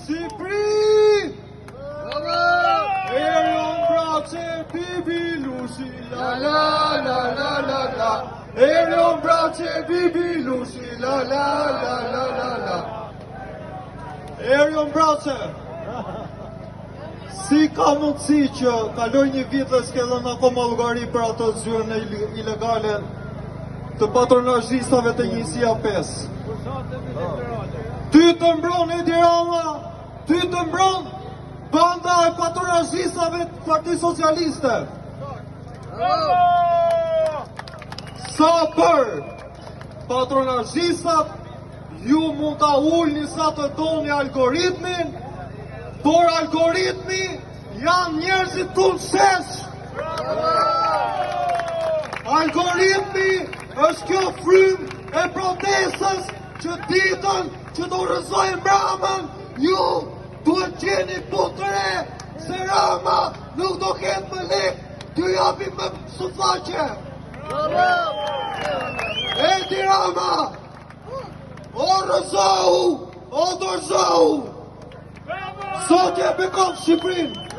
Shqipëri! Eri unë brace, bibi lushi, la la la la la la. Eri unë brace, bibi lushi, la la la la la la. Eri unë brace, si ka mundësi që kaloj një vit dhe s'ke dhënë akoma llogari për ato zyrën ilegale të patronazhistave të njësia 5. Ty të mbron Edi Rama, ty të mbron banda e patronazhistave të Partisë Socialiste. Sa për patronazhistat, ju mund ta ulni sa të doni algoritmin, por algoritmi janë njerëzit tunë shesh. Algoritmi është kjo frymë e protestës që ditën që do rëzojnë Ramën, ju duhet gjeni punë të re, se Rama nuk do ketë më lek, t'ju japim më sufaqe. Edi Rama, o rëzohu, o dorëzohu, sot je bekon Shqipërinë.